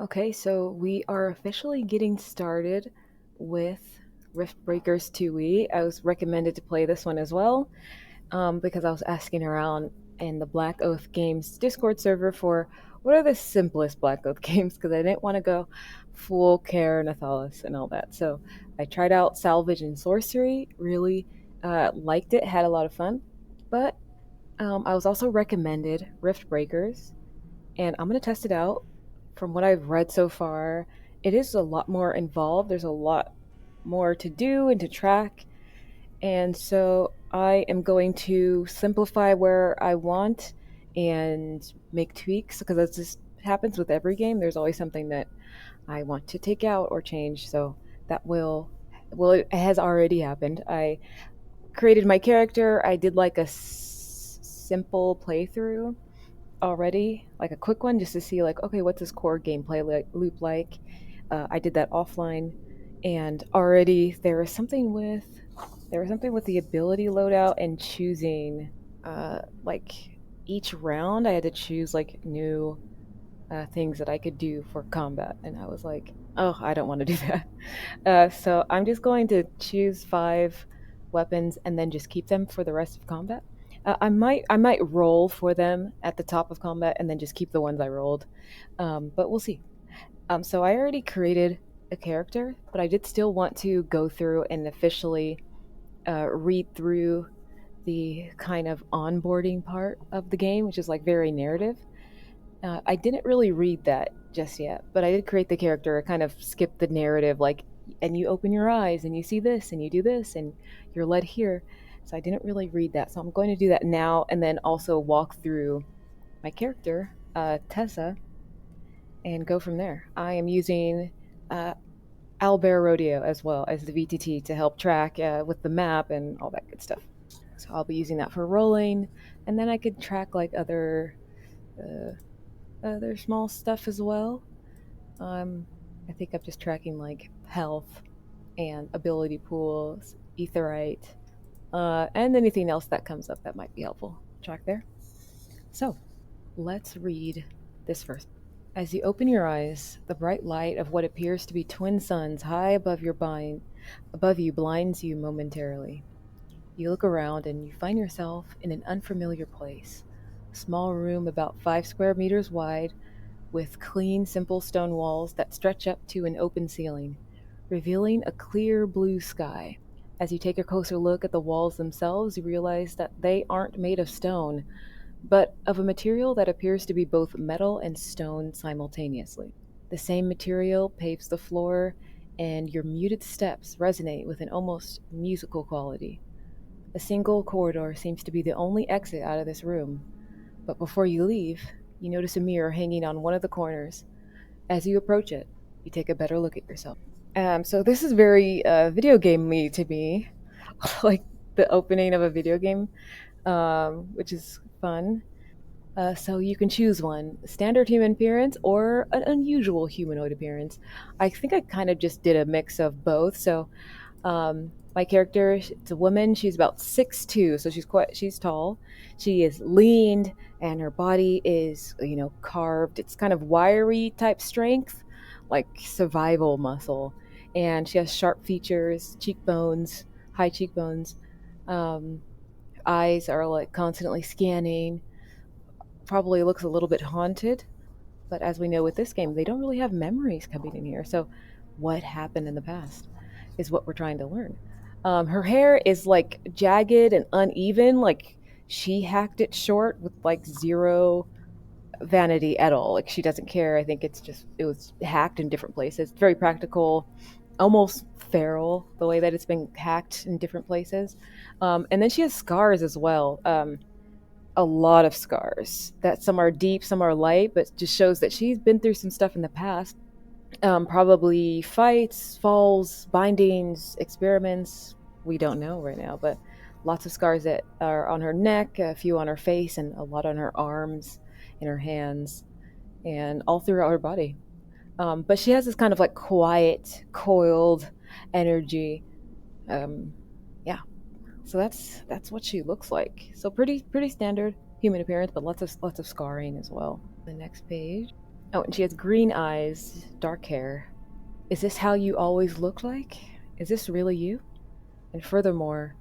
Okay, so we are officially getting started with Riftbreakers 2E. I was recommended to play this one as well because I was asking around in the Black Oath Games Discord server for what are the simplest Black Oath games because I didn't want to go full Care Nathalis and all that. So I tried out Salvage and Sorcery, really liked it, had a lot of fun, but I was also recommended Riftbreakers and I'm going to test it out. From what I've read so far, it is a lot more involved. There's a lot more to do and to track. And so I am going to simplify where I want and make tweaks because that just happens with every game. There's always something that I want to take out or change. So that it has already happened. I created my character. I did like a simple playthrough already, like a quick one, just to see like, okay, what's this core gameplay loop like? I did that offline, and already there was something with the ability loadout and choosing like each round I had to choose like new things that I could do for combat, and I was like, oh, I don't want to do that. So I'm just going to choose 5 weapons and then just keep them for the rest of combat. I might roll for them at the top of combat and then just keep the ones I rolled, but we'll see. So I already created a character, but I did still want to go through and officially read through the kind of onboarding part of the game, which is like very narrative. I didn't really read that just yet, but I did create the character. I kind of skipped the narrative, like, and you open your eyes and you see this and you do this and you're led here. So I didn't really read that. So I'm going to do that now and then also walk through my character, Tessa, and go from there. I am using Owlbear Rodeo as well as the VTT to help track with the map and all that good stuff. So I'll be using that for rolling, and then I could track like uh, other small stuff as well. I think I'm just tracking like health and ability pools, etherite, and anything else that comes up that might be helpful. Track there. So let's read this first. As you open your eyes, the bright light of what appears to be twin suns high above you blinds you momentarily. You look around and you find yourself in an unfamiliar place. A small room about 5 square meters wide with clean, simple stone walls that stretch up to an open ceiling, revealing a clear blue sky. As you take a closer look at the walls themselves, you realize that they aren't made of stone, but of a material that appears to be both metal and stone simultaneously. The same material paves the floor, and your muted steps resonate with an almost musical quality. A single corridor seems to be the only exit out of this room, but before you leave, you notice a mirror hanging on one of the corners. As you approach it, you take a better look at yourself. So this is very video game-y to me, like the opening of a video game, which is fun. So you can choose one: standard human appearance or an unusual humanoid appearance. I think I kind of just did a mix of both. So my character, it's a woman. She's about 6'2", so she's tall. She is lean, and her body is carved. It's kind of wiry type strength, like survival muscle. And she has sharp features, cheekbones, high cheekbones. Um, Eyes are like constantly scanning. Probably looks a little bit haunted, but as we know with this game, they don't really have memories coming in here. So, what happened in the past is what we're trying to learn. Her hair is like jagged and uneven, like she hacked it short with like zero vanity at all. Like she doesn't care. I think it was hacked in different places. It's very practical, almost feral the way that it's been hacked in different places. And then she has scars as well. A lot of scars. That some are deep, some are light, but just shows that she's been through some stuff in the past. Probably fights, falls, bindings, experiments. We don't know right now, but lots of scars that are on her neck, a few on her face, and a lot on her arms and her hands, and all throughout her body. But she has this kind of like quiet, coiled energy. Um, yeah, so that's what she looks like. So pretty standard human appearance, but lots of scarring as well. The next page. Oh, and she has green eyes, dark hair. Is this how you always look like? Is this really you? And furthermore,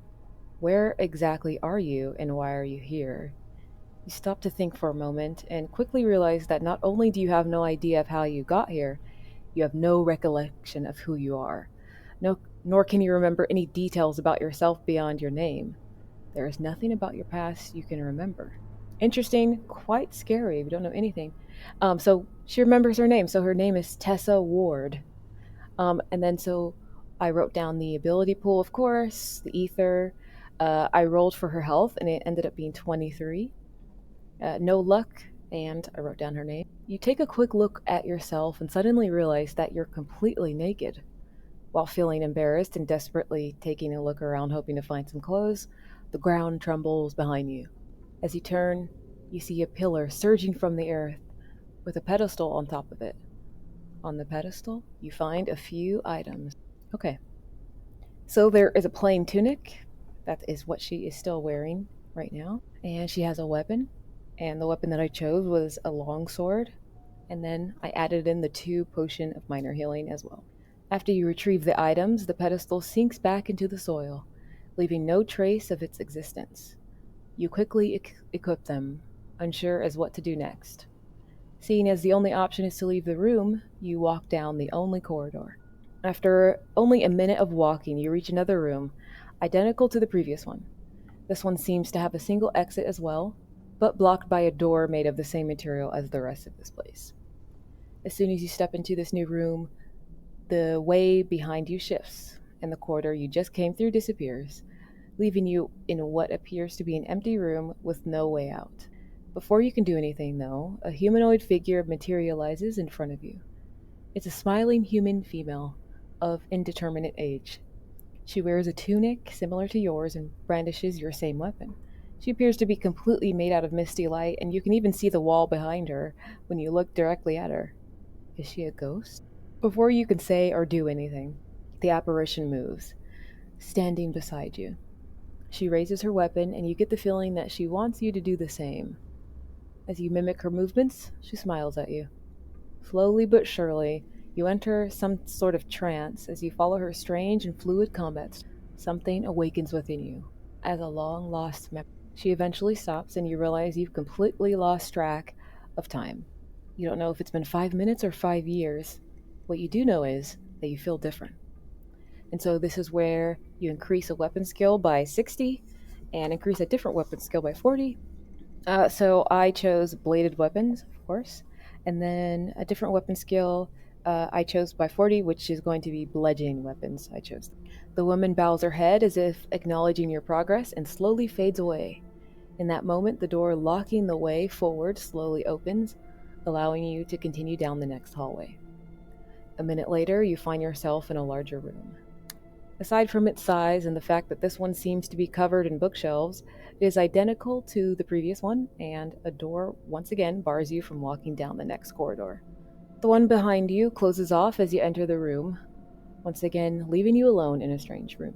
where exactly are you and why are you here? You stop to think for a moment and quickly realize that not only do you have no idea of how you got here, you have no recollection of who you are. No, nor can you remember any details about yourself beyond your name. There is nothing about your past you can remember. Interesting, quite scary if you don't know anything. So she remembers her name. So her name is Tessa Ward. And then so I wrote down the ability pool, of course, the ether. I rolled for her health, and it ended up being 23. No luck, and I wrote down her name. You take a quick look at yourself and suddenly realize that you're completely naked. While feeling embarrassed and desperately taking a look around hoping to find some clothes, the ground trembles behind you. As you turn, you see a pillar surging from the earth with a pedestal on top of it. On the pedestal, you find a few items. Okay, so there is a plain tunic. That is what she is still wearing right now. And she has a weapon. And the weapon that I chose was a long sword. And then I added in the 2 potion of minor healing as well. After you retrieve the items, the pedestal sinks back into the soil, leaving no trace of its existence. You quickly equip them, unsure as what to do next. Seeing as the only option is to leave the room, you walk down the only corridor. After only a minute of walking, you reach another room, identical to the previous one. This one seems to have a single exit as well, but blocked by a door made of the same material as the rest of this place. As soon as you step into this new room, the way behind you shifts, and the corridor you just came through disappears, leaving you in what appears to be an empty room with no way out. Before you can do anything, though, a humanoid figure materializes in front of you. It's a smiling human female of indeterminate age. She wears a tunic similar to yours and brandishes your same weapon. She appears to be completely made out of misty light, and you can even see the wall behind her when you look directly at her. Is she a ghost? Before you can say or do anything, the apparition moves, standing beside you. She raises her weapon, and you get the feeling that she wants you to do the same. As you mimic her movements, she smiles at you. Slowly but surely, you enter some sort of trance as you follow her strange and fluid combat. Something awakens within you, as a long-lost memory. She eventually stops, and you realize you've completely lost track of time. You don't know if it's been 5 minutes or 5 years. What you do know is that you feel different. And so this is where you increase a weapon skill by 60 and increase a different weapon skill by 40. So I chose bladed weapons, of course, and then a different weapon skill I chose by 40, which is going to be bludgeoning weapons. I chose. The woman bows her head as if acknowledging your progress and slowly fades away. In that moment, the door locking the way forward slowly opens, allowing you to continue down the next hallway. A minute later, you find yourself in a larger room. Aside from its size and the fact that this one seems to be covered in bookshelves, it is identical to the previous one, and a door once again bars you from walking down the next corridor. The one behind you closes off as you enter the room, once again leaving you alone in a strange room.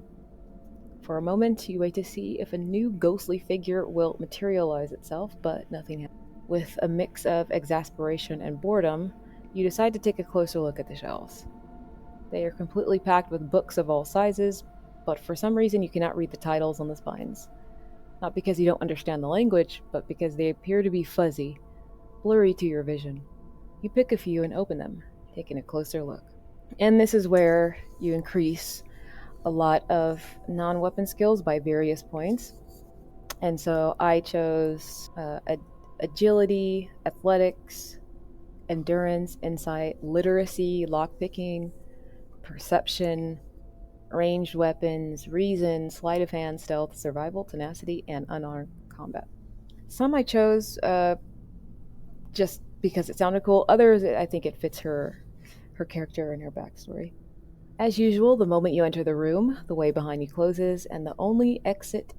For a moment, you wait to see if a new ghostly figure will materialize itself, but nothing happens. With a mix of exasperation and boredom, you decide to take a closer look at the shelves. They are completely packed with books of all sizes, but for some reason you cannot read the titles on the spines. Not because you don't understand the language, but because they appear to be fuzzy, blurry to your vision. You pick a few and open them, taking a closer look. And this is where you increase a lot of non-weapon skills by various points. And so I chose agility, athletics, endurance, insight, literacy, lockpicking, perception, ranged weapons, reason, sleight of hand, stealth, survival, tenacity, and unarmed combat. Some I chose just because it sounded cool. Others, I think it fits her character and her backstory. As usual, the moment you enter the room, the way behind you closes, and the only exit,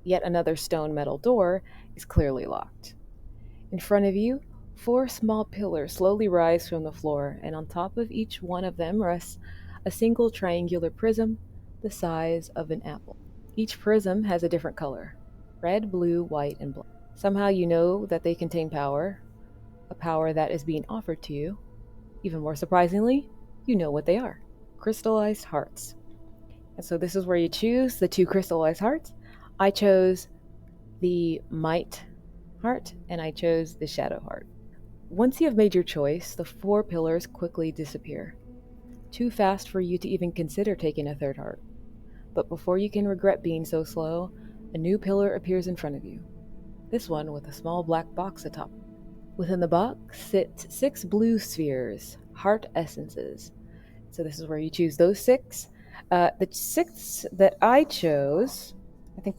yet another stone metal door, is clearly locked. In front of you, 4 small pillars slowly rise from the floor, and on top of each one of them rests a single triangular prism the size of an apple. Each prism has a different color: red, blue, white, and black. Somehow you know that they contain power, a power that is being offered to you. Even more surprisingly, you know what they are: crystallized hearts. And so this is where you choose the 2 crystallized hearts. I chose the Might heart, and I chose the Shadow heart. Once you have made your choice, the 4 pillars quickly disappear. Too fast for you to even consider taking a 3rd heart. But before you can regret being so slow, a new pillar appears in front of you. This one with a small black box atop. Within the box sit 6 blue spheres, heart essences. So this is where you choose those 6. The 6 that I chose, I think,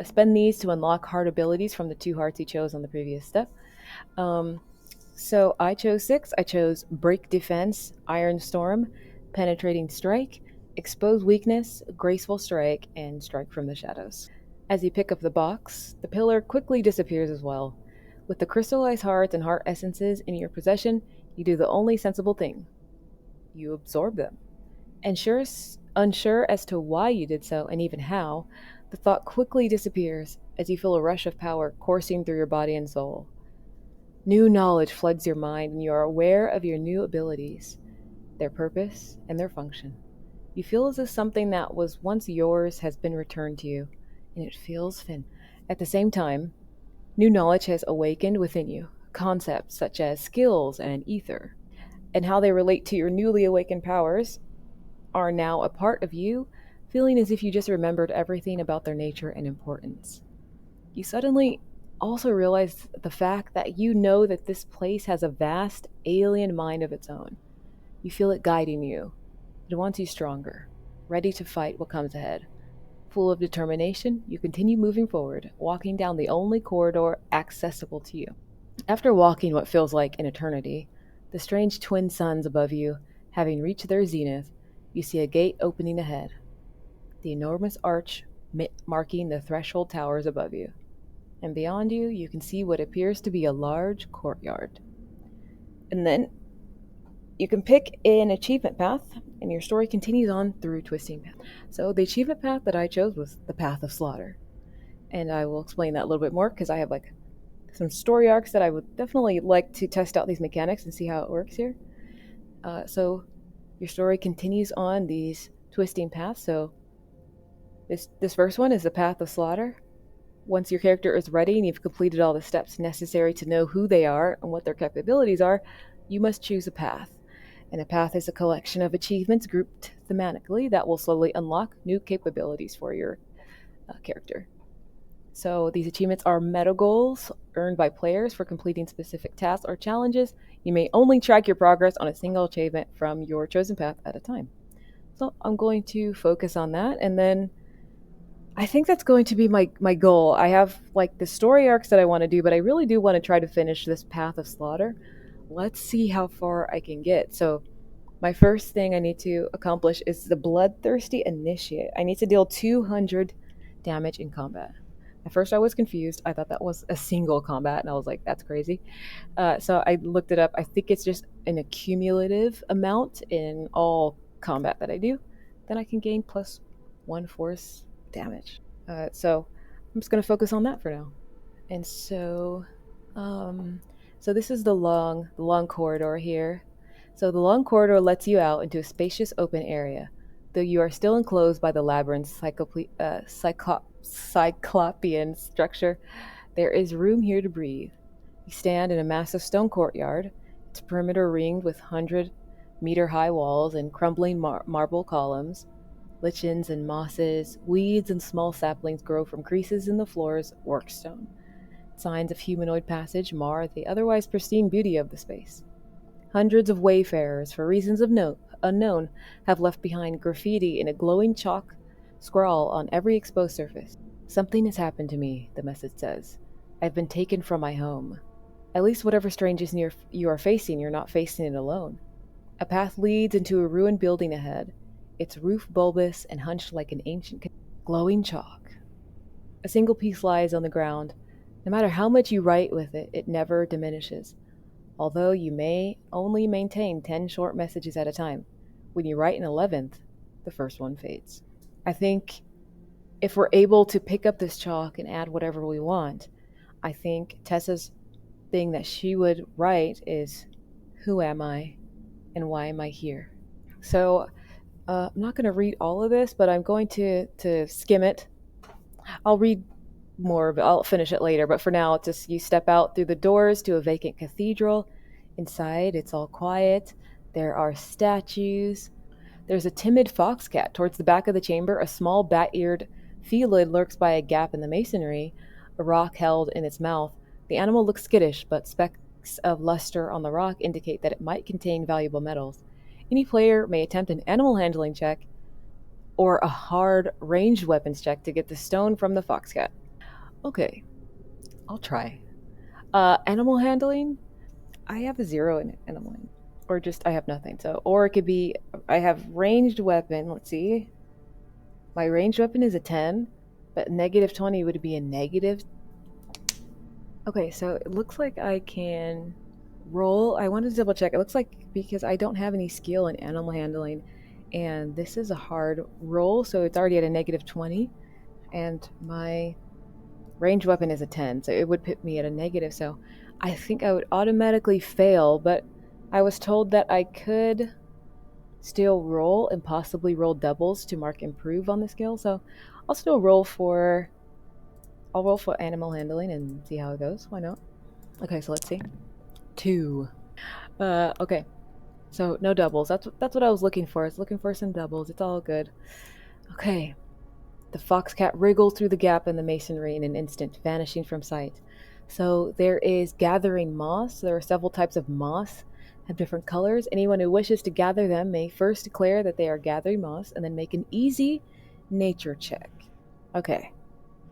spend these to unlock heart abilities from the 2 hearts you chose on the previous step. So I chose 6. I chose Break Defense, Iron Storm, Penetrating Strike, Expose Weakness, Graceful Strike, and Strike from the Shadows. As you pick up the box, the pillar quickly disappears as well. With the crystallized hearts and heart essences in your possession, you do the only sensible thing. You absorb them. Unsure as to why you did so and even how, the thought quickly disappears as you feel a rush of power coursing through your body and soul. New knowledge floods your mind, and you are aware of your new abilities, their purpose, and their function. You feel as if something that was once yours has been returned to you, and it feels fin. At the same time, new knowledge has awakened within you, concepts such as skills and ether, and how they relate to your newly awakened powers are now a part of you, feeling as if you just remembered everything about their nature and importance. You suddenly also realize the fact that you know that this place has a vast alien mind of its own. You feel it guiding you. It wants you stronger, ready to fight what comes ahead. Full of determination, you continue moving forward, walking down the only corridor accessible to you. After walking what feels like an eternity, the strange twin suns above you having reached their zenith, you see a gate opening ahead, the enormous arch marking the threshold towers above you. And beyond you, you can see what appears to be a large courtyard. And then you can pick an achievement path, and your story continues on through twisting paths. So the achievement path that I chose was the Path of Slaughter. And I will explain that a little bit more because I have some story arcs that I would definitely like to test out these mechanics and see how it works here. So your story continues on these twisting paths. So this first one is the Path of Slaughter. Once your character is ready and you've completed all the steps necessary to know who they are and what their capabilities are, you must choose a path. And a path is a collection of achievements grouped thematically that will slowly unlock new capabilities for your character. So these achievements are meta goals earned by players for completing specific tasks or challenges. You may only track your progress on a single achievement from your chosen path at a time. So I'm going to focus on that, and then I think that's going to be my goal. I have the story arcs that I want to do, but I really do want to try to finish this Path of Slaughter. Let's see how far I can get. So my first thing I need to accomplish is the Bloodthirsty Initiate. I need to deal 200 damage in combat. At first I was confused. I thought that was a single combat, and I was like, that's crazy. So I looked it up. I think it's just an accumulative amount in all combat that I do. Then I can gain plus 1 force damage. So I'm just going to focus on that for now. And so this is the long corridor here. So the long corridor lets you out into a spacious open area. Though you are still enclosed by the labyrinth's cyclopean structure, there is room here to breathe. You stand in a massive stone courtyard, its perimeter ringed with 100-meter-high walls and crumbling marble columns. Lichens and mosses, weeds and small saplings grow from creases in the floor's workstone. Signs of humanoid passage mar the otherwise pristine beauty of the space. Hundreds of wayfarers, for reasons unknown, have left behind graffiti in a glowing chalk scrawl on every exposed surface. Something has happened to me, the message says. I've been taken from my home. At least whatever strangeness you are facing, you're not facing it alone. A path leads into a ruined building ahead, its roof bulbous and hunched like an ancient glowing chalk. A single piece lies on the ground. No matter how much you write with it, it never diminishes. Although you may only maintain 10 short messages at a time, when you write an 11th, the first one fades. I think if we're able to pick up this chalk and add whatever we want, I think Tessa's thing that she would write is, "Who am I, and why am I here?" So I'm not going to read all of this, but I'm going to skim it. I'll read more of it. I'll finish it later, but for now, it's just you step out through the doors to a vacant cathedral. Inside, it's all quiet. There are statues. There's a timid fox cat. Towards the back of the chamber, a small bat-eared felid lurks by a gap in the masonry, a rock held in its mouth. The animal looks skittish, but specks of luster on the rock indicate that it might contain valuable metals. Any player may attempt an animal handling check or a hard ranged weapons check to get the stone from the fox cat. Okay, I'll try. Animal handling? I have a 0 in animal handling. Or just I have nothing. So, or it could be I have ranged weapon. Let's see. My ranged weapon is a 10, but negative 20 would be a negative. Okay, so it looks like I can roll. I wanted to double check. It looks like because I don't have any skill in animal handling, and this is a hard roll, so it's already at a negative 20, and my ranged weapon is a 10, so it would put me at a negative, so I think I would automatically fail, but I was told that I could still roll and possibly roll doubles to mark improve on the skill, so I'll still roll for animal handling and see how it goes. Why not? Okay, so let's see. 2. Okay. So no doubles. That's what I was looking for. I was looking for some doubles. It's all good. Okay. The fox cat wriggles through the gap in the masonry in an instant, vanishing from sight. So there is gathering moss. There are several types of moss, have different colors. Anyone who wishes to gather them may first declare that they are gathering moss and then make an easy nature check. Okay.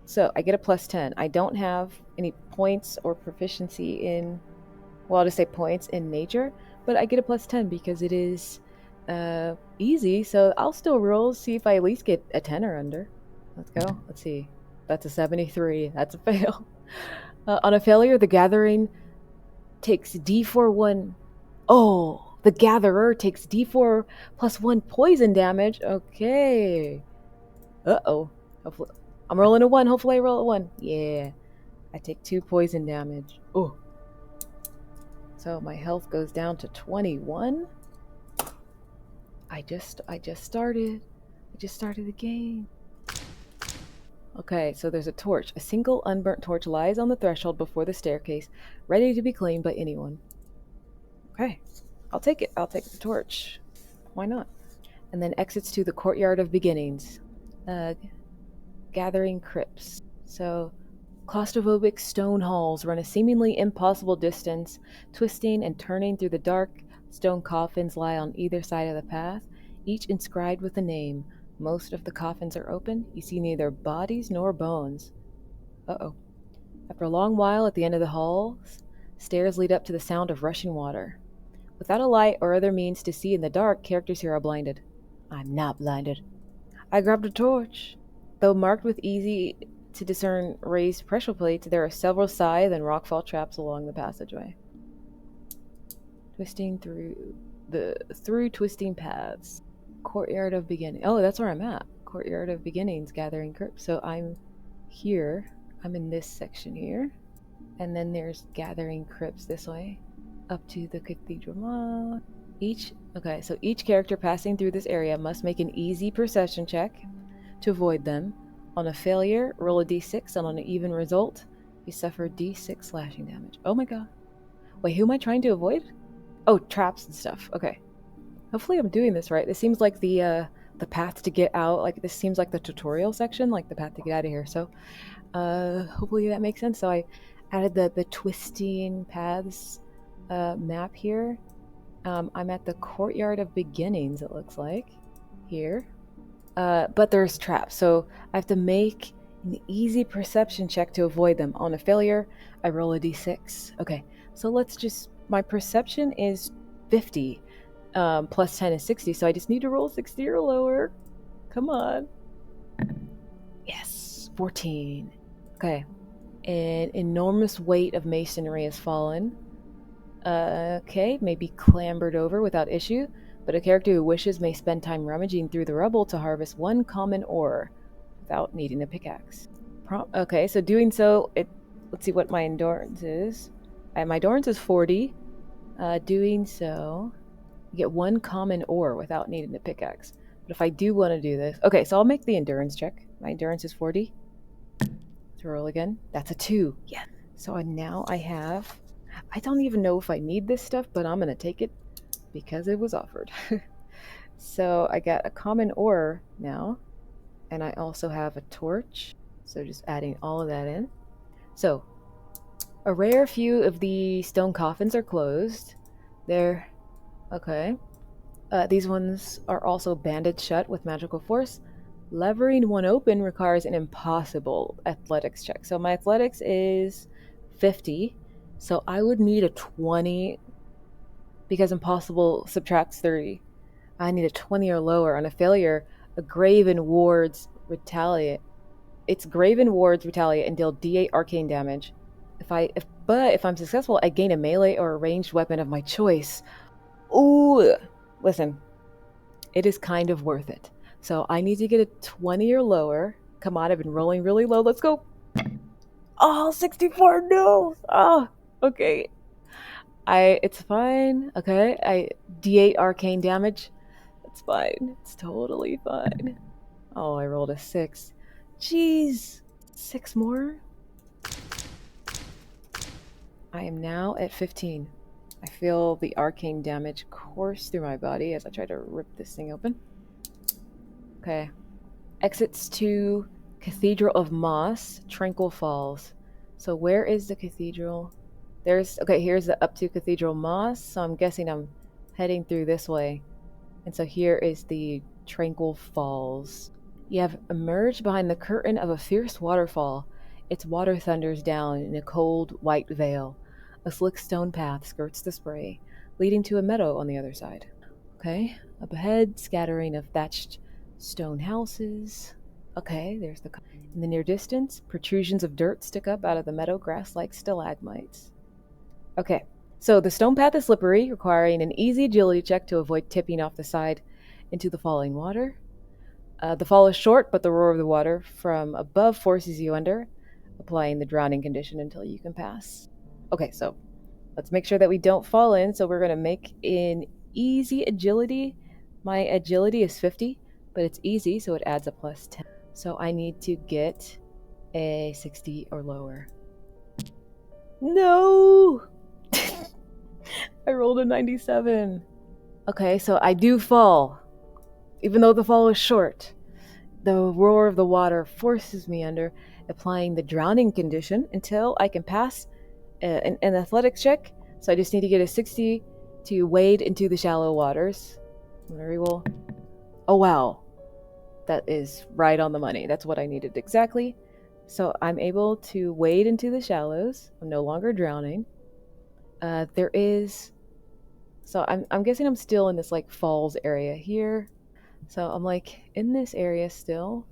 So I get a plus 10. I don't have any points or proficiency in, well, I'll just say points in nature, but I get a plus 10 because it is easy. So I'll still roll, see if I at least get a 10 or under. Let's go. Let's see. That's a 73. That's a fail. On a failure, the gathering takes d4 Oh, the gatherer takes d4 plus 1 poison damage. Okay. Uh-oh. Hopefully, I'm rolling a 1. Hopefully I roll a 1. Yeah. I take 2 poison damage. Oh. So my health goes down to 21. I just started. I just started the game. Okay, so there's a torch. A single unburnt torch lies on the threshold before the staircase, ready to be claimed by anyone. Okay, I'll take it. I'll take the torch. Why not? And then exits to the courtyard of beginnings. Gathering crypts. So, claustrophobic stone halls run a seemingly impossible distance, twisting and turning through the dark. Stone coffins lie on either side of the path, each inscribed with a name. Most of the coffins are open. You see neither bodies nor bones. Uh-oh. After a long while at the end of the hall, stairs lead up to the sound of rushing water. Without a light or other means to see in the dark, characters here are blinded. I'm not blinded. I grabbed a torch. Though marked with easy to discern raised pressure plates, there are several scythe and rockfall traps along the passageway. Twisting through twisting paths. Courtyard of Beginnings. Oh, that's where I'm at. Courtyard of Beginnings, gathering crypts. So I'm here. I'm in this section here. And then there's gathering crypts this way. Up to the cathedral. Okay, so each character passing through this area must make an easy perception check to avoid them. On a failure, roll a d6, and on an even result, you suffer d6 slashing damage. Oh my god. Wait, who am I trying to avoid? Oh, traps and stuff. Okay. Hopefully I'm doing this right. This seems like the path to get out. Like, this seems like the tutorial section, like the path to get out of here. So, hopefully that makes sense. So I added the twisting paths map here. I'm at the Courtyard of Beginnings, it looks like. Here. But there's traps, so I have to make an easy perception check to avoid them. On a failure, I roll a d6. Okay, so let's just... My perception is 50. Plus 10 is 60, so I just need to roll 60 or lower. Come on. Yes, 14. Okay. An enormous weight of masonry has fallen. Okay, may be clambered over without issue, but a character who wishes may spend time rummaging through the rubble to harvest 1 common ore without needing a pickaxe. Okay, so doing so, let's see what my endurance is. My endurance is 40. Doing so, you get 1 common ore without needing a pickaxe. But if I do want to do this... Okay, so I'll make the endurance check. My endurance is 40. To roll again. That's a 2. Yeah. So now I have... I don't even know if I need this stuff, but I'm going to take it because it was offered. So I got a common ore now, and I also have a torch. So just adding all of that in. So a rare few of the stone coffins are closed. They're... okay. These ones are also banded shut with magical force. Levering one open requires an impossible athletics check. So my athletics is 50. So I would need a 20 because impossible subtracts 30. I need a 20 or lower. On a failure, a Graven Wards retaliate. It's Graven Wards retaliate and deal D8 arcane damage. But if I'm successful, I gain a melee or a ranged weapon of my choice. Ooh, listen, it is kind of worth it. So I need to get a 20 or lower. Come on, I've been rolling really low. Let's go. Oh, 64, no. Oh, okay. It's fine. Okay, D8 arcane damage. It's fine. It's totally fine. Oh, I rolled a 6. Jeez. 6 more? I am now at 15. I feel the arcane damage course through my body as I try to rip this thing open. Okay. Exits to Cathedral of Moss, Tranquil Falls. So where is the cathedral? Okay, here's the up to Cathedral Moss. So I'm guessing I'm heading through this way. And so here is the Tranquil Falls. You have emerged behind the curtain of a fierce waterfall. Its water thunders down in a cold, white veil. A slick stone path skirts the spray, leading to a meadow on the other side. Okay, up ahead, scattering of thatched stone houses. Okay, there's the... In the near distance, protrusions of dirt stick up out of the meadow grass like stalagmites. Okay, so the stone path is slippery, requiring an easy agility check to avoid tipping off the side into the falling water. The fall is short, but the roar of the water from above forces you under, applying the drowning condition until you can pass. Okay, so let's make sure that we don't fall in. So we're going to make an easy agility. My agility is 50, but it's easy, so it adds a plus 10. So I need to get a 60 or lower. No! I rolled a 97. Okay, so I do fall. Even though the fall is short, the roar of the water forces me under, applying the drowning condition until I can pass an athletics check. So I just need to get a 60 to wade into the shallow waters. Very well. Oh, wow. That is right on the money. That's what I needed exactly. So I'm able to wade into the shallows. I'm no longer drowning. There is... So I'm guessing I'm still in this like falls area here. So I'm like in this area still.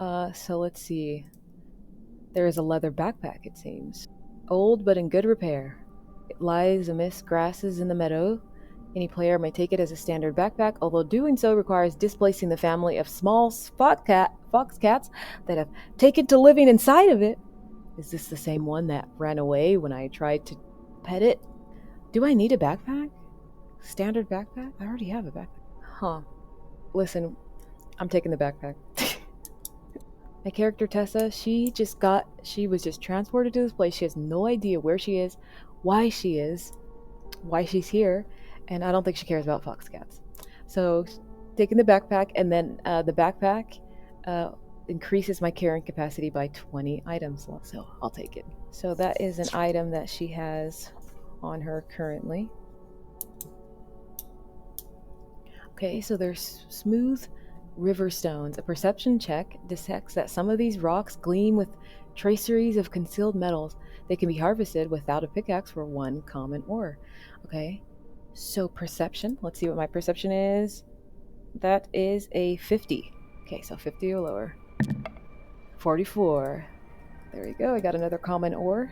So let's see. There is a leather backpack, it seems. Old but in good repair. It lies amidst grasses in the meadow. Any player may take it as a standard backpack, although doing so requires displacing the family of small fox cats that have taken to living inside of it. Is this the same one that ran away when I tried to pet it? Do I need a backpack? Standard backpack? I already have a backpack. Huh. Listen, I'm taking the backpack. My character Tessa, she was just transported to this place. She has no idea where she is, why she's here, and I don't think she cares about fox cats. So, taking the backpack, and then the backpack increases my carrying capacity by 20 items. So, I'll take it. So that is an item that she has on her currently. Okay, so there's smooth river stones. A perception check detects that some of these rocks gleam with traceries of concealed metals. They can be harvested without a pickaxe for 1 common ore. Okay, so perception. Let's see what my perception is. That is a 50. Okay, so 50 or lower. 44. There you go. I got another common ore.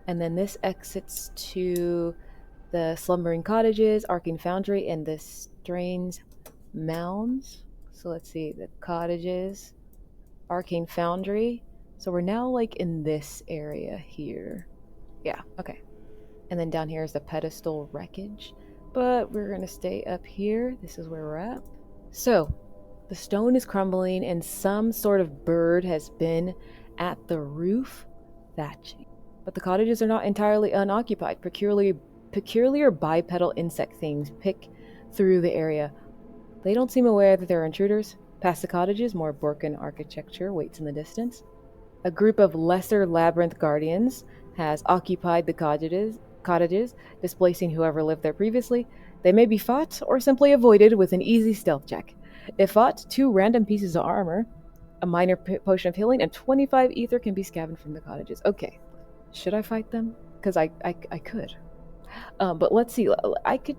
And then this exits to the slumbering cottages, arcane foundry, and the strange mounds. So let's see, the cottages, arcane foundry. So we're now like in this area here. Yeah, okay. And then down here is the pedestal wreckage. But we're going to stay up here. This is where we're at. So, the stone is crumbling and some sort of bird has been at the roof thatching. But the cottages are not entirely unoccupied. Peculiar bipedal insect things pick through the area. They don't seem aware that there are intruders. Past the cottages, more Borcan architecture waits in the distance. A group of lesser labyrinth guardians has occupied the cottages, displacing whoever lived there previously. They may be fought or simply avoided with an easy stealth check. If fought, 2 random pieces of armor, a minor potion of healing, and 25 ether can be scavenged from the cottages. Okay, should I fight them? Because I could. But let's see. I could.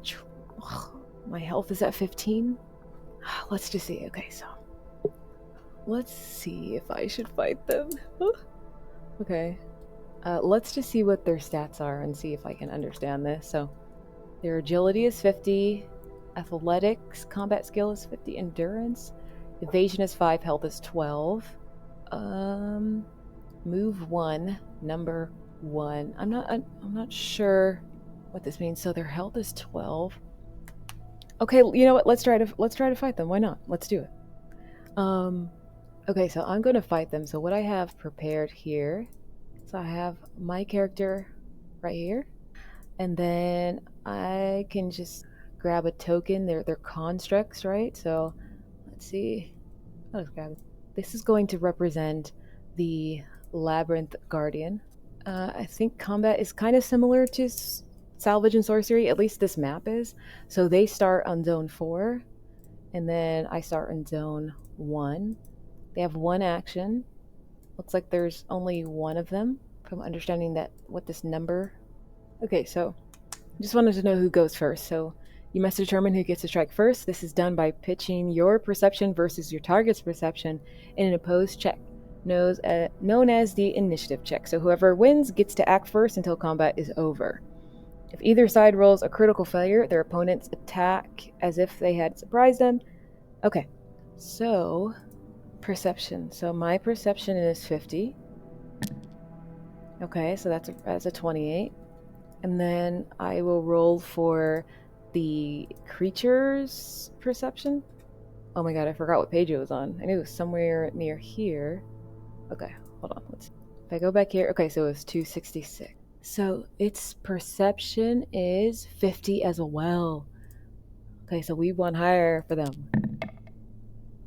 My health is at 15. Let's just see. Okay, so let's see if I should fight them. Okay. Let's just see what their stats are and see if I can understand this. So, their agility is 50, athletics, combat skill is 50, endurance, evasion is 5, health is 12. Move 1, number 1. I'm not sure what this means. So their health is 12. Okay, you know what? Let's try to fight them. Why not? Let's do it. Okay, so I'm going to fight them. So what I have prepared here, so I have my character right here, and then I can just grab a token. They're constructs, right? So let's see. I'll just grab it. This is going to represent the Labyrinth Guardian. I think combat is kind of similar to Salvage and Sorcery, at least this map is. So they start on Zone 4, and then I start in Zone 1. They have 1 action. Looks like there's only 1 of them, from understanding that what this number... Okay, so just wanted to know who goes first. So you must determine who gets to strike first. This is done by pitching your perception versus your target's perception in an opposed check, known as the initiative check. So whoever wins gets to act first until combat is over. If either side rolls a critical failure, their opponents attack as if they had surprised them. Okay, so perception. So my perception is 50. Okay, so that's a 28. And then I will roll for the creature's perception. Oh my god, I forgot what page it was on. I knew it was somewhere near here. Okay, hold on. Let's see. If I go back here, okay, so it was 266. So its perception is 50 as well. Okay, so we won higher for them.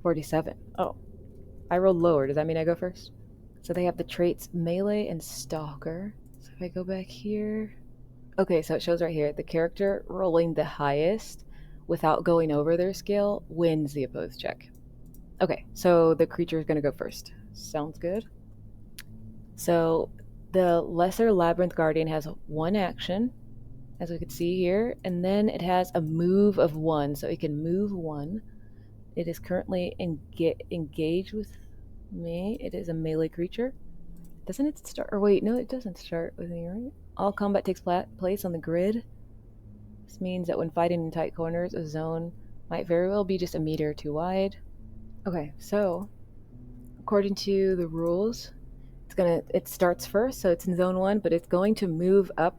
47. Oh, I rolled lower. Does that mean I go first? So they have the traits melee and stalker. So if I go back here... Okay, so it shows right here, the character rolling the highest without going over their scale wins the opposed check. Okay, so the creature is going to go first. Sounds good. So the Lesser Labyrinth Guardian has 1 action, as we could see here, and then it has a move of 1, so it can move 1. It is currently engaged with me. It is a melee creature. Doesn't it start? Or wait, no, it doesn't start with me, right? All combat takes place on the grid. This means that when fighting in tight corners, a zone might very well be just a meter or 2 wide. Okay, so according to the rules, it starts first, so it's in zone 1, but it's going to move up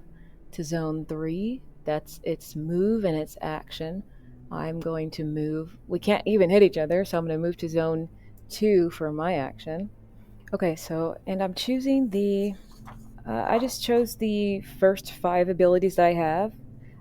to zone 3. That's its move and its action. I'm going to move. We can't even hit each other, so I'm going to move to zone 2 for my action. Okay, so, and I'm choosing the... I just chose the first 5 abilities that I have.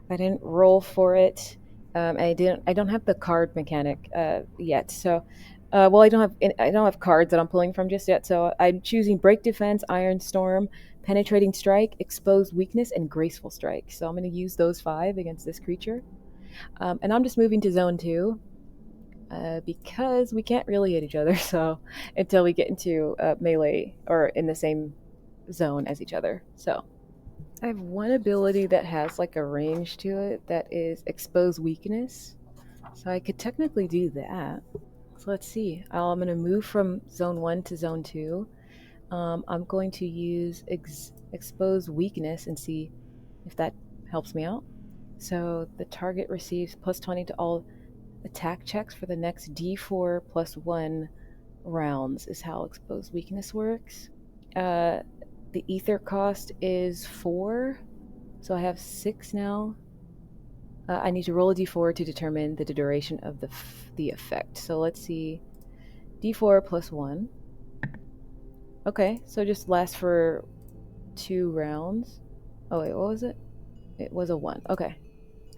I didn't roll for it. I don't have the card mechanic yet. So, well, I don't have cards that I'm pulling from just yet. So I'm choosing Break Defense, Iron Storm, Penetrating Strike, Exposed Weakness, and Graceful Strike. So I'm going to use those 5 against this creature. And I'm just moving to Zone 2 because we can't really hit each other. So until we get into melee or in the same zone as each other. So I have 1 ability that has like a range to it that is Expose Weakness. So I could technically do that. So let's see. I'm going to move from zone 1 to zone 2. I'm going to use Expose Weakness and see if that helps me out. So the target receives plus 20 to all attack checks for the next D4 plus 1 rounds is how Expose Weakness works. the ether cost is 4, so I have 6 now. I need to roll a d4 to determine the duration of the effect. So let's see, d4 plus 1. Okay, so just lasts for 2 rounds. Oh wait, what was it? It was a 1. Okay,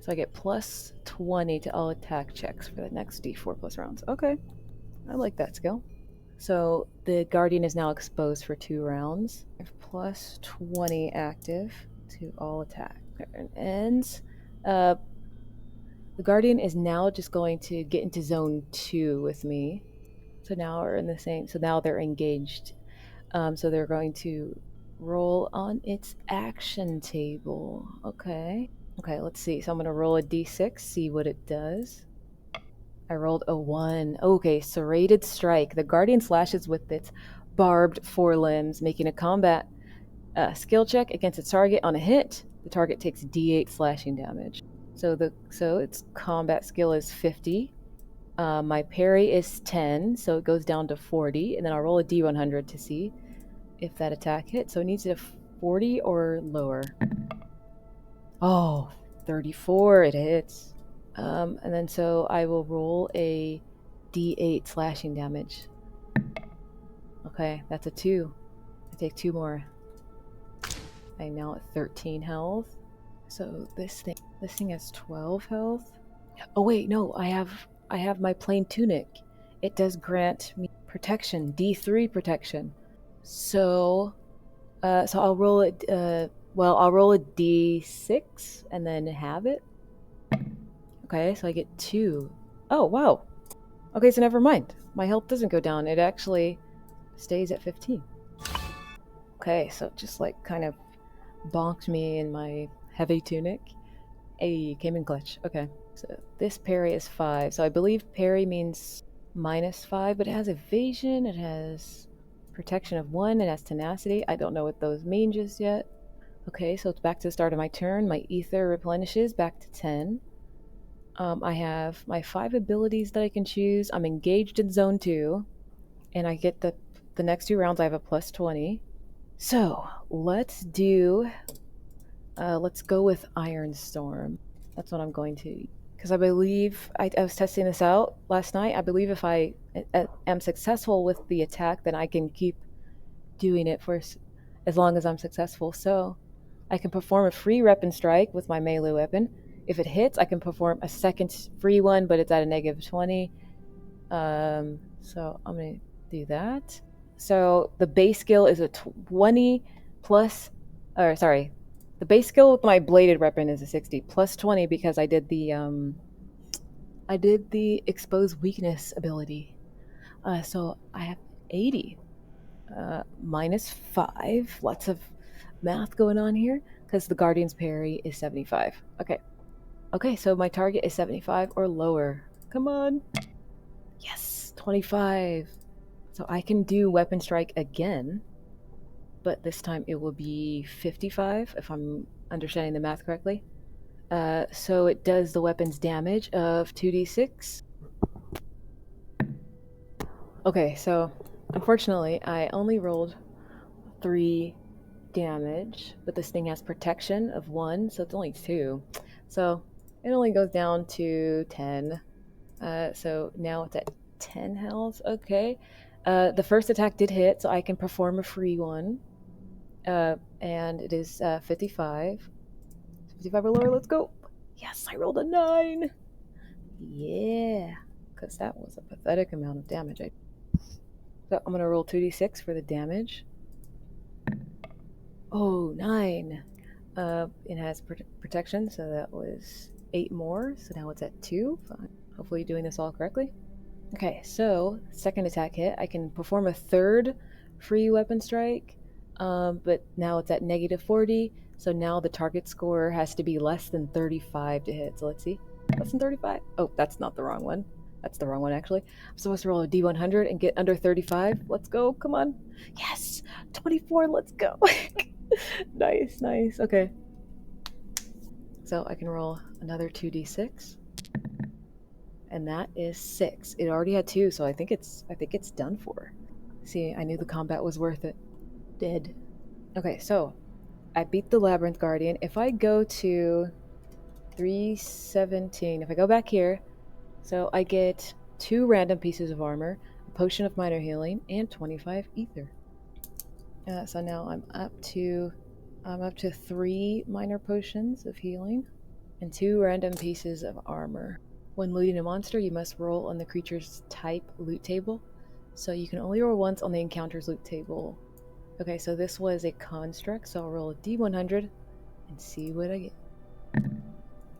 so I get plus 20 to all attack checks for the next d4 plus rounds. Okay, I like that skill. So the Guardian is now exposed for 2 rounds. I have plus 20 active to all attack. It ends. The Guardian is now just going to get into zone 2 with me. So now we're in the same. So now they're engaged. So they're going to roll on its action table. Okay. Okay, let's see. So I'm going to roll a d6, see what it does. I rolled a 1. Okay, serrated strike. The Guardian slashes with its barbed forelimbs, making a combat skill check against its target. On a hit, the target takes d8 slashing damage. So its combat skill is 50. My parry is 10, so it goes down to 40, and then I'll roll a d100 to see if that attack hits. So it needs a 40 or lower. Oh, 34, it hits. And then so I will roll a d8 slashing damage. Okay, that's a 2. I take 2 more. I'm now at 13 health. So this thing has 12 health. Oh wait, no, I have my plain tunic. It does grant me protection, D3 protection. So I'll roll it. I'll roll a D6 and then have it. Okay, so I get 2. Oh wow. Okay, so never mind. My health doesn't go down. It actually stays at 15. Okay, so it just like kind of bonked me in my heavy tunic. Hey, came in clutch. Okay, so this parry is 5. So I believe parry means -5, but it has evasion, it has protection of 1, it has tenacity. I don't know what those mean just yet. Okay, so it's back to the start of my turn. My ether replenishes back to 10. I have my 5 abilities that I can choose. I'm engaged in zone 2, and I get the next 2 rounds I have a plus 20. So let's go with Iron Storm. That's what I'm going to, because I believe I was testing this out last night. I believe if I am successful with the attack, then I can keep doing it for as long as I'm successful. So I can perform a free weapon strike with my melee weapon. If it hits, I can perform a second free one, but it's at a -20. So I'm going to do that. So the base skill is a 20 plus, or sorry, the base skill with my bladed weapon is a 60 plus 20 because I did the expose weakness ability. So I have 80 -5. Lots of math going on here because the Guardian's parry is 75. Okay, so my target is 75 or lower. Come on. Yes, 25. So I can do weapon strike again, but this time it will be 55 if I'm understanding the math correctly. So it does the weapon's damage of 2d6. Okay, so unfortunately I only rolled 3 damage, but this thing has protection of 1, so it's only 2. So it only goes down to 10. So now it's at 10 health. Okay. The first attack did hit, so I can perform a free one. And it is 55. 55 or lower, let's go. Yes, I rolled a 9. Yeah, because that was a pathetic amount of damage. So I'm going to roll 2d6 for the damage. Oh, 9. It has protection, so that was 8 more. So now it's at 2. Fine. Hopefully doing this all correctly. Okay, so second attack hit. I can perform a third free weapon strike, but now it's at -40. So now the target score has to be less than 35 to hit. So let's see. Less than 35? Oh, that's not the wrong one. That's the wrong one, actually. I'm supposed to roll a d100 and get under 35. Let's go. Come on. Yes! 24. Let's go. Nice. Okay. So I can roll another 2d6. And that is 6. It already had 2, so I think it's done for. See, I knew the combat was worth it. Dead. Okay, so I beat the Labyrinth Guardian. If I go to 317, if I go back here, so I get 2 random pieces of armor, a potion of minor healing, and 25 ether. So now I'm up to 3 minor potions of healing and 2 random pieces of armor. When looting a monster, you must roll on the creature's type loot table. So you can only roll once on the encounter's loot table. Okay, so this was a construct, so I'll roll a d100 and see what I get.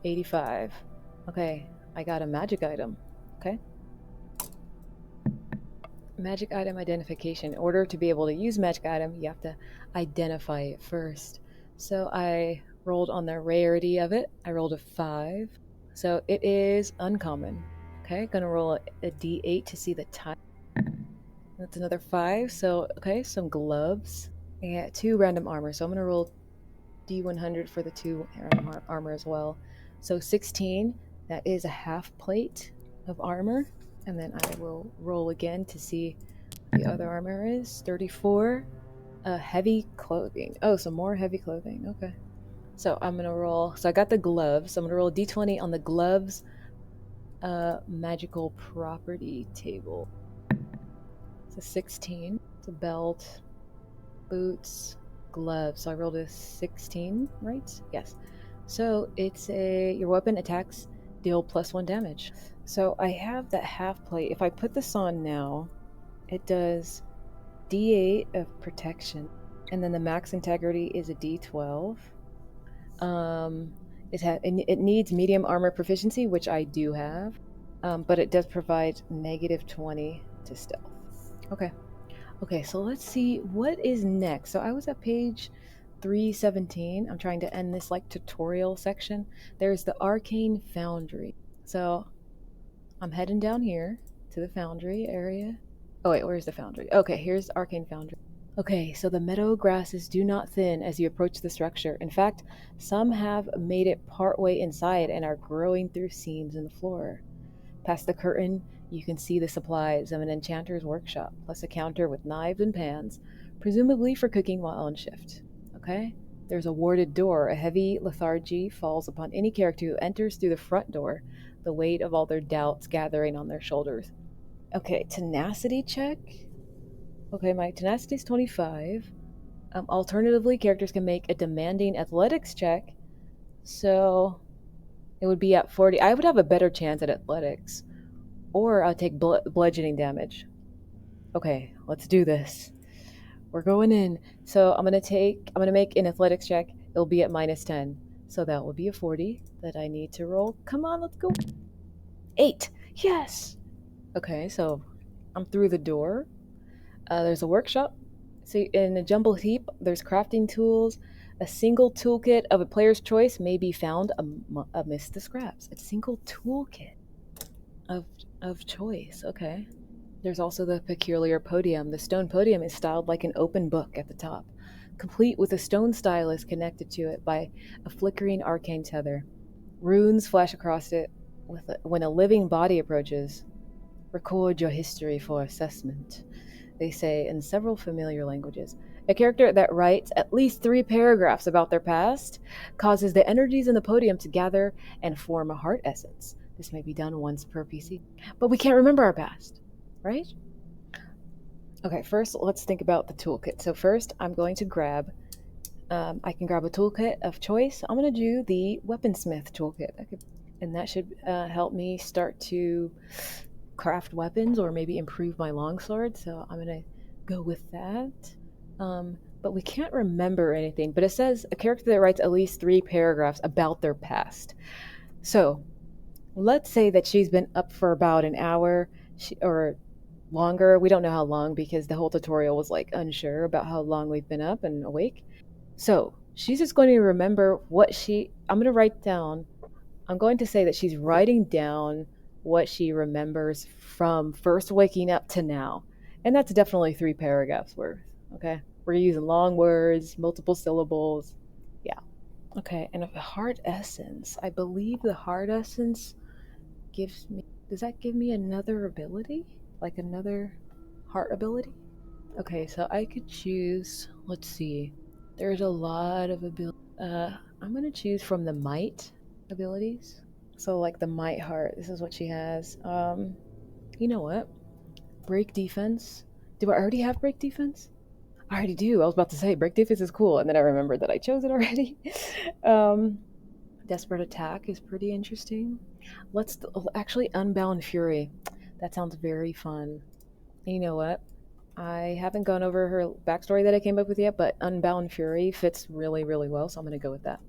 85. Okay, I got a magic item. Okay. Magic item identification. In order to be able to use magic item, you have to identify it first. So I rolled on the rarity of it. I rolled a 5. So it is uncommon. Okay, gonna roll a d8 to see the type. That's another 5. So, okay, some gloves. And 2 random armor. So I'm gonna roll d100 for the 2 random armor as well. So 16. That is a half plate of armor. And then I will roll again to see the other armor is 34. Heavy clothing. Oh, some more heavy clothing. Okay. So I'm gonna roll. So I got the gloves. So I'm gonna roll a d20 on the gloves magical property table. It's a 16. It's a belt, boots, gloves. So I rolled a 16, right? Yes. So it's your weapon attacks deal +1 damage. So I have that half plate. If I put this on now, it does d8 of protection, and then the max integrity is a d12. It needs medium armor proficiency, which I do have, but it does provide -20 to stealth. Okay, so let's see what is next. So I was at page 317. I'm trying to end this like tutorial section. There's the Arcane Foundry. So I'm heading down here to the Foundry area. Oh wait, where's the Foundry? Okay, here's Arcane Foundry. Okay, so the meadow grasses do not thin as you approach the structure. In fact, some have made it partway inside and are growing through seams in the floor. Past the curtain, you can see the supplies of an enchanter's workshop, plus a counter with knives and pans, presumably for cooking while on shift. Okay? There's a warded door. A heavy lethargy falls upon any character who enters through the front door, the weight of all their doubts gathering on their shoulders. Okay, tenacity check. Okay, my tenacity is 25. Alternatively, characters can make a demanding athletics check, so it would be at 40. I would have a better chance at athletics, or I'll take bludgeoning damage. Okay, let's do this. We're going in. So I'm gonna make an athletics check. It'll be at -10, so that will be a 40 that I need to roll. Come on, let's go. 8. Yes. Okay, so I'm through the door. There's a workshop. So in a jumbled heap, there's crafting tools. A single toolkit of a player's choice may be found amidst the scraps. A single toolkit of choice. Okay. There's also the peculiar podium. The stone podium is styled like an open book at the top, complete with a stone stylus connected to it by a flickering arcane tether. Runes flash across it when a living body approaches. Record your history for assessment, they say in several familiar languages. A character that writes at least 3 paragraphs about their past causes the energies in the podium to gather and form a heart essence. This may be done once per PC. But we can't remember our past, right? Okay, first let's think about the toolkit. So first I'm going to grab, I can grab a toolkit of choice. I'm going to do the weaponsmith toolkit. And that should help me start to craft weapons or maybe improve my longsword, so I'm gonna go with that. But we can't remember anything, but it says a character that writes at least 3 paragraphs about their past. So let's say that she's been up for about an hour or longer. We don't know how long because the whole tutorial was like unsure about how long we've been up and awake. So she's just going to remember I'm going to say that she's writing down what she remembers from first waking up to now. And that's definitely 3 paragraphs worth, okay? We're using long words, multiple syllables. Yeah. Okay, and a heart essence. I believe the heart essence does that give me another ability? Like another heart ability? Okay, so I could choose, let's see. There's a lot of abilities. I'm gonna choose from the might abilities. So like the might heart, this is what she has. You know what? Break defense. Do I already have break defense? I already do. I was about to say break defense is cool, and then I remembered that I chose it already. um, Desperate attack is pretty interesting. Let's actually unbound fury. That sounds very fun. And you know what? I haven't gone over her backstory that I came up with yet, but unbound fury fits really, really well, so I'm going to go with that.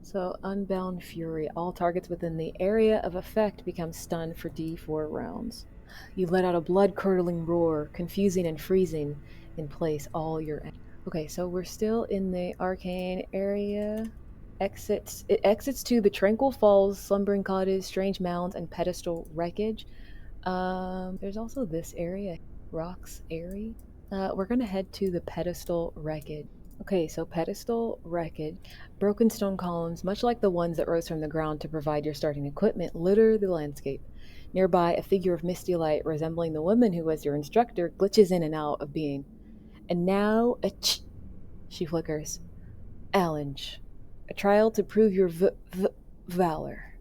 So, Unbound Fury. All targets within the area of effect become stunned for D4 rounds. You let out a blood-curdling roar, confusing and freezing in place all your enemies. Okay, so we're still in the arcane area. It exits to the Tranquil Falls, Slumbering Cottage, Strange Mounds, and Pedestal Wreckage. There's also this area, Rocks Airy. We're gonna head to the Pedestal Wreckage. Okay, so Pedestal Wreckage. Broken stone columns, much like the ones that rose from the ground to provide your starting equipment, litter the landscape. Nearby, a figure of misty light resembling the woman who was your instructor glitches in and out of being. And now, she flickers. Allange. A trial to prove your valor.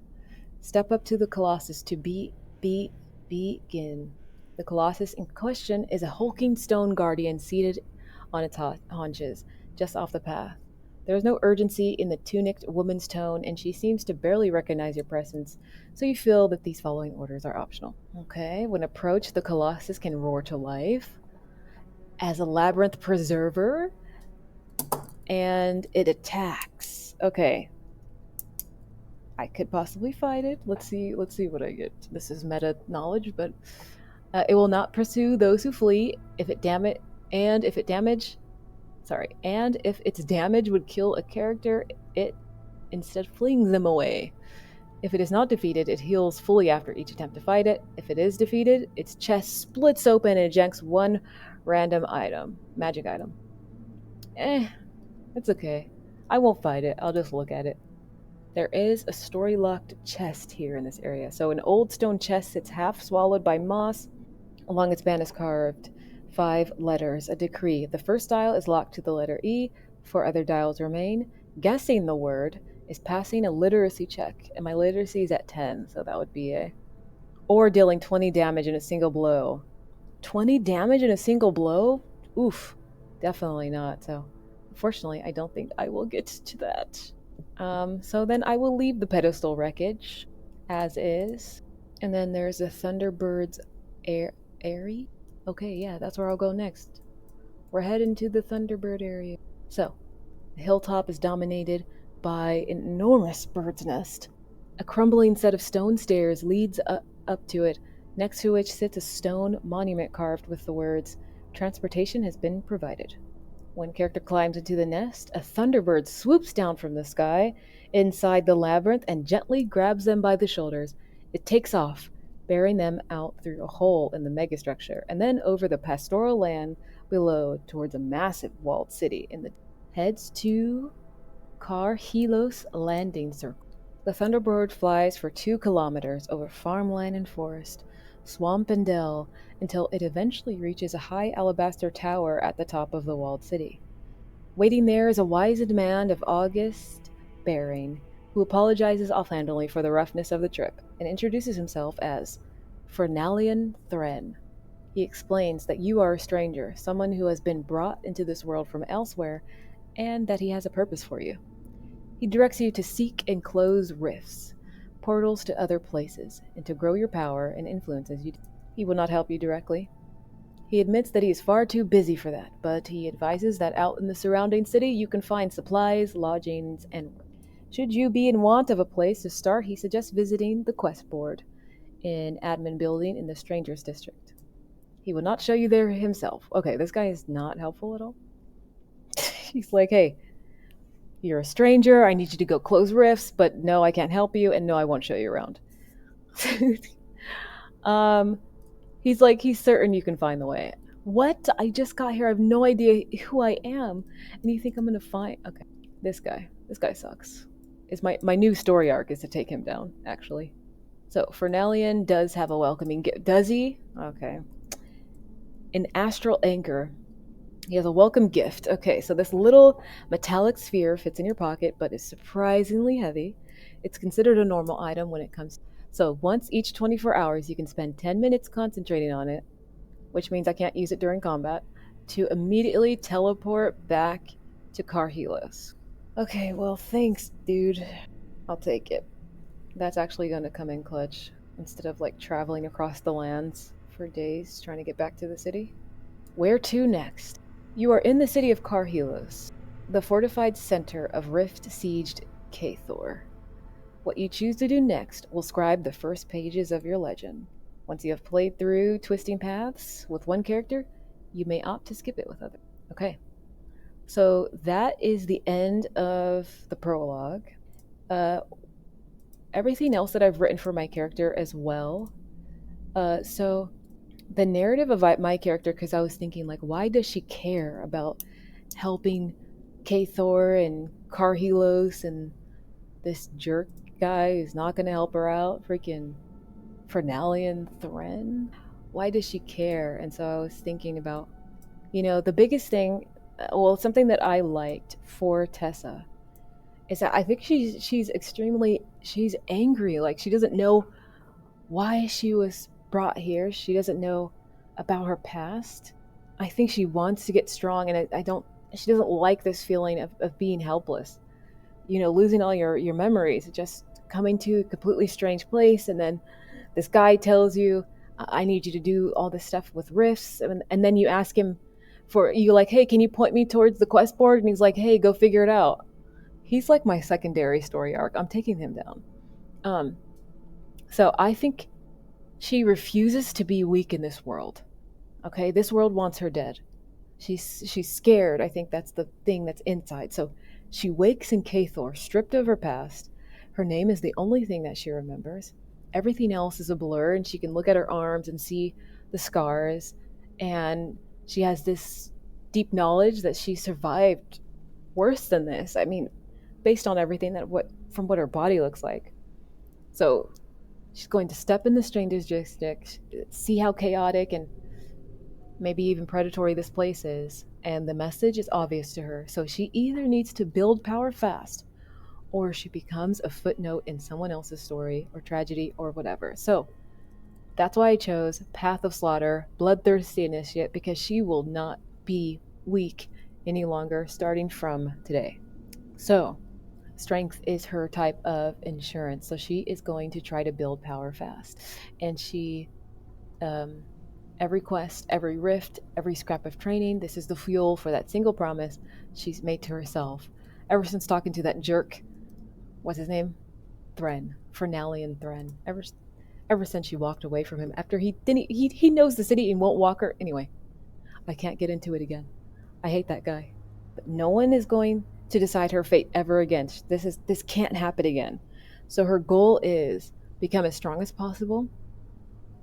Step up to the Colossus to begin. The Colossus in question is a hulking stone guardian seated on its haunches, just off the path. There is no urgency in the tunicked woman's tone, and she seems to barely recognize your presence, so you feel that these following orders are optional. Okay, when approached, the Colossus can roar to life as a labyrinth preserver, and it attacks. Okay, I could possibly fight it. Let's see what I get. This is meta knowledge, but it will not pursue those who flee if it and if its damage would kill a character, it instead flings them away. If it is not defeated, it heals fully after each attempt to fight it. If it is defeated, its chest splits open and ejects one random magic item. It's okay. I won't fight it. I'll just look at it. There is a story-locked chest here in this area. So an old stone chest sits half swallowed by moss. Along its band is carved 5 letters, a decree. The first dial is locked to the letter E. 4 other dials remain. Guessing the word is passing a literacy check, and my literacy is at 10, so that would be a... Or dealing 20 damage in a single blow. 20 damage in a single blow? Oof. Definitely not, so... Unfortunately, I don't think I will get to that. So then I will leave the pedestal wreckage as is. And then there's the Thunderbird's Airy? Okay, yeah, that's where I'll go next. We're heading to the Thunderbird area. So, the hilltop is dominated by an enormous bird's nest. A crumbling set of stone stairs leads up to it, next to which sits a stone monument carved with the words, "Transportation has been provided." When character climbs into the nest, a thunderbird swoops down from the sky inside the labyrinth and gently grabs them by the shoulders. It takes off, bearing them out through a hole in the megastructure, and then over the pastoral land below towards a massive walled city in the heads to Karhelos landing circle. The thunderbird flies for 2 kilometers over farmland and forest, swamp and dell, until it eventually reaches a high alabaster tower at the top of the walled city. Waiting there is a wizened man of august bearing, who apologizes offhandedly for the roughness of the trip, and introduces himself as Fernelion Thren. He explains that you are a stranger, someone who has been brought into this world from elsewhere, and that he has a purpose for you. He directs you to seek and close rifts, portals to other places, and to grow your power and influence as you do. He will not help you directly. He admits that he is far too busy for that, but he advises that out in the surrounding city you can find supplies, lodgings, and work. Should you be in want of a place to start, he suggests visiting the quest board in admin building in the strangers district. He will not show you there himself. Okay, this guy is not helpful at all. He's like, hey, you're a stranger, I need you to go close rifts, but no, I can't help you, and no, I won't show you around. He's certain you can find the way. What? I just got here, I have no idea who I am, and you think I'm gonna find... Okay, this guy sucks. Is my new story arc is to take him down, actually. So, Fernelion does have a welcoming gift. Does he? Okay. An astral anchor He has a welcome gift. Okay, so this little metallic sphere fits in your pocket, but is surprisingly heavy. It's considered a normal item when it comes. So once each 24 hours, you can spend 10 minutes concentrating on it, which means I can't use it during combat, to immediately teleport back to Karhelos. Okay, well, thanks, dude. I'll take it. That's actually going to come in clutch instead of like traveling across the lands for days trying to get back to the city. Where to next? You are in the city of Karhelos, the fortified center of rift-sieged Kaethor. What you choose to do next will scribe the first pages of your legend. Once you have played through Twisting Paths with one character, you may opt to skip it with others. Okay, so that is the end of the prologue. Uh, Everything else that I've written for my character as well. So the narrative of my character, because I was thinking, like, why does she care about helping Kaethor and Karhelos and this jerk guy who's not going to help her out? Freaking Fernelion Thren? Why does she care? And so I was thinking about, the biggest thing, well, something that I liked for Tessa is that I think she's angry. Like, she doesn't know why she was brought here. She doesn't know about her past. I think she wants to get strong, and she doesn't like this feeling of being helpless. Losing all your memories, just coming to a completely strange place, and then this guy tells you, I need you to do all this stuff with rifts, and then you ask him hey, can you point me towards the quest board? And he's like, hey, go figure it out. He's like my secondary story arc. I'm taking him down. So I think she refuses to be weak in this world. Okay, this world wants her dead. She's scared. I think that's the thing that's inside. So she wakes in Kaethor, stripped of her past. Her name is the only thing that she remembers. Everything else is a blur, and she can look at her arms and see the scars. And she has this deep knowledge that she survived worse than this. I mean, based on everything from what her body looks like. So she's going to step in the stranger's jurisdiction, see how chaotic and maybe even predatory this place is, and the message is obvious to her. So she either needs to build power fast, or she becomes a footnote in someone else's story or tragedy or whatever. So that's why I chose Path of Slaughter, Bloodthirsty Initiate, because she will not be weak any longer starting from today. So strength is her type of insurance. So she is going to try to build power fast. And she, every quest, every rift, every scrap of training, this is the fuel for that single promise she's made to herself. Ever since talking to that jerk, what's his name? Thren. Fernelion Thren. Ever since she walked away from him after he knows the city and won't walk her. Anyway, I can't get into it again. I hate that guy. But no one is going to decide her fate ever again. This can't happen again. So her goal is become as strong as possible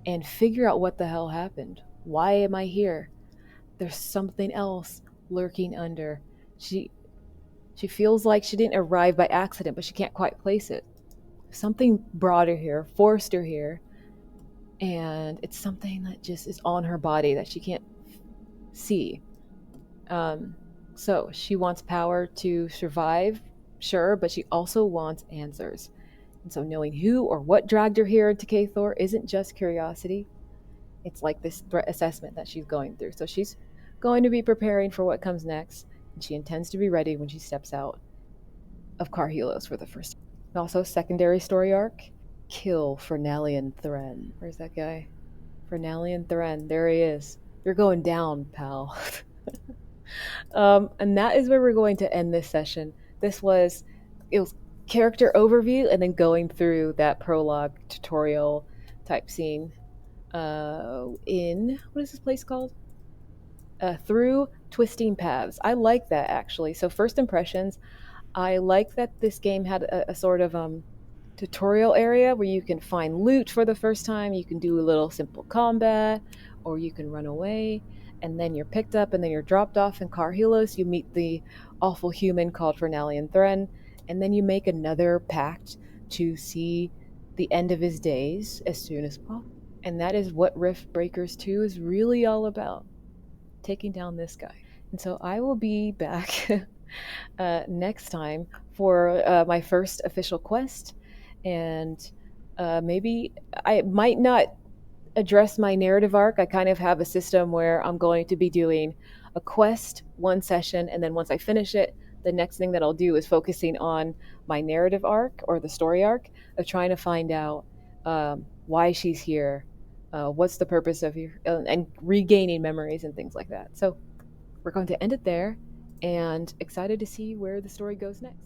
and figure out what the hell happened. Why am I here? There's something else lurking under. She feels like she didn't arrive by accident, but she can't quite place it. Something brought her here, forced her here, and it's something that just is on her body that she can't see. So she wants power to survive, sure, but she also wants answers. And so knowing who or what dragged her here into Kaethor isn't just curiosity. It's like this threat assessment that she's going through. So she's going to be preparing for what comes next, and she intends to be ready when she steps out of Karhelos for the first time. And also, secondary story arc, kill Fernelion Thren. Where's that guy? Fernelion Thren. There he is. You're going down, pal. And that is where we're going to end this session. It was character overview and then going through that prologue tutorial type scene in, what is this place called? Through Twisting Paths. I like that, actually. So first impressions, I like that this game had a sort of tutorial area where you can find loot for the first time. You can do a little simple combat, or you can run away, and then you're picked up and then you're dropped off in Karhelos. You meet the awful human called Fernelion Thren, and then you make another pact to see the end of his days as soon as possible. And that is what Riftbreakers 2 is really all about. Taking down this guy. And so I will be back next time for my first official quest. And maybe I might not address my narrative arc. I kind of have a system where I'm going to be doing a quest one session, and then once I finish it, the next thing that I'll do is focusing on my narrative arc or the story arc of trying to find out why she's here, what's the purpose of you, and regaining memories and things like that. So we're going to end it there, and excited to see where the story goes next.